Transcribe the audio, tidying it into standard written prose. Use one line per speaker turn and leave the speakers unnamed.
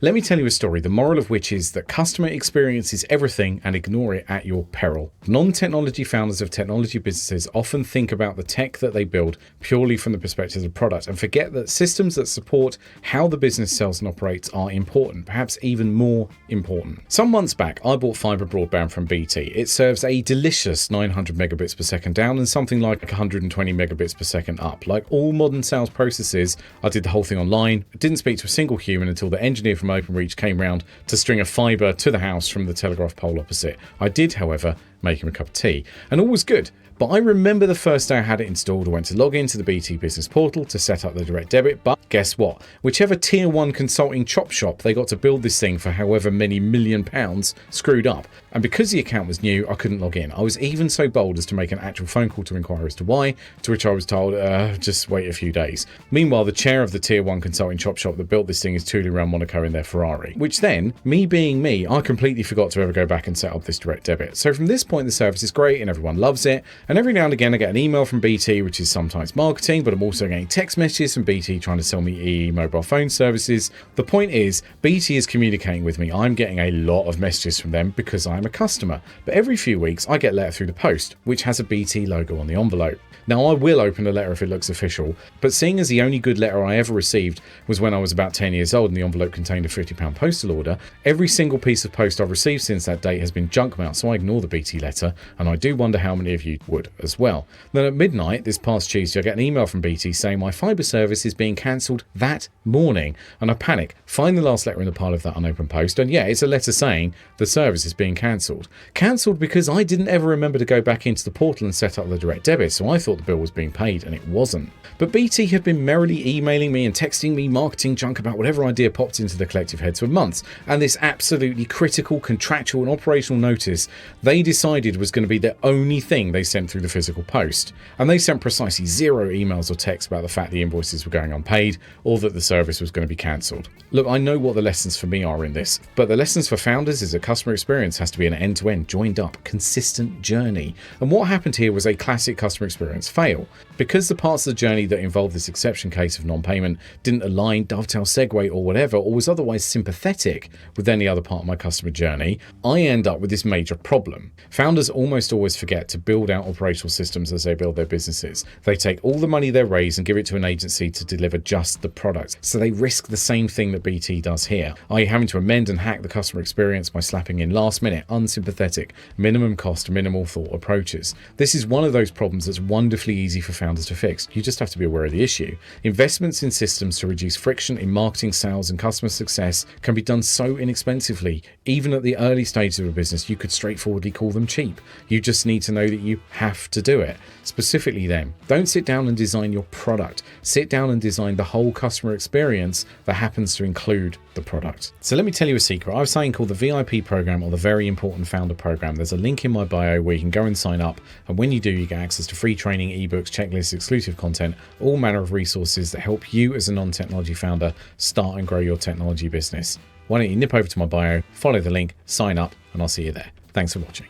Let me tell you a story, the moral of which is that customer experience is everything and ignore it at your peril. Non-technology founders of technology businesses often think about the tech that they build purely from the perspective of the product and forget that systems that support how the business sells and operates are important, perhaps even more important. Some months back, I bought fibre broadband from BT. It serves a delicious 900 megabits per second down and something like 120 megabits per second up. Like all modern sales processes, I did the whole thing online. I didn't speak to a single human until the engineer from Openreach came round to string a fibre to the house from the telegraph pole opposite. I did, however, make him a cup of tea, and all was good. But I remember the first day I had it installed, I went to log into the BT business portal to set up the direct debit, but guess what? Whichever tier 1 consulting chop shop they got to build this thing for however many £1,000,000 screwed up. And because the account was new, I couldn't log in. I was even so bold as to make an actual phone call to inquire as to why, to which I was told, just wait a few days. Meanwhile, the chair of the tier 1 consulting chop shop that built this thing is tooling around Monaco in their Ferrari. Which then, me being me, I completely forgot to ever go back and set up this direct debit. So from this point, the service is great and everyone loves it. And every now and again, I get an email from BT, which is sometimes marketing, but I'm also getting text messages from BT trying to sell me EE mobile phone services. The point is, BT is communicating with me. I'm getting a lot of messages from them because I'm a customer. But every few weeks, I get a letter through the post, which has a BT logo on the envelope. Now, I will open a letter if it looks official, but seeing as the only good letter I ever received was when I was about 10 years old and the envelope contained a £50 postal order, every single piece of post I've received since that date has been junk mail, so I ignore the BT letter, and I do wonder how many of you would as well. Then at midnight this past Tuesday, I get an email from BT saying my fibre service is being cancelled that morning, and I panic, find the last letter in the pile of that unopened post, and yeah, it's a letter saying the service is being cancelled. Cancelled because I didn't ever remember to go back into the portal and set up the direct debit, so I thought the bill was being paid, and it wasn't. But BT had been merrily emailing me and texting me marketing junk about whatever idea popped into the collective heads for months, and this absolutely critical contractual and operational notice they decided was going to be the only thing they sent through the physical post. And they sent precisely 0 emails or texts about the fact the invoices were going unpaid or that the service was going to be cancelled. Look, I know what the lessons for me are in this, but the lessons for founders is that customer experience has to be an end-to-end, joined up, consistent journey. And what happened here was a classic customer experience fail. Because the parts of the journey that involved this exception case of non-payment didn't align, dovetail, segue or whatever, or was otherwise sympathetic with any other part of my customer journey, I end up with this major problem. Founders almost always forget to build out operational systems as they build their businesses. They take all the money they raise and give it to an agency to deliver just the product. So they risk the same thing that BT does here, i.e. having to amend and hack the customer experience by slapping in last-minute, unsympathetic, minimum cost, minimal thought approaches. This is one of those problems that's wonderfully easy for founders to fix. You just have to be aware of the issue. Investments in systems to reduce friction in marketing, sales and customer success can be done so inexpensively. Even at the early stages of a business, you could straightforwardly call them cheap. You just need to know that you have to do it. Specifically then, don't sit down and design your product. Sit down and design the whole customer experience that happens to include the product. So let me tell you a secret. I have something called the VIP program, or the Very Important Founder program. There's a link in my bio where you can go and sign up, and when you do, you get access to free training, ebooks, checklists, exclusive content, all manner of resources that help you as a non-technology founder start and grow your technology business. Why don't you nip over to my bio, follow the link, sign up, and I'll see you there. Thanks for watching.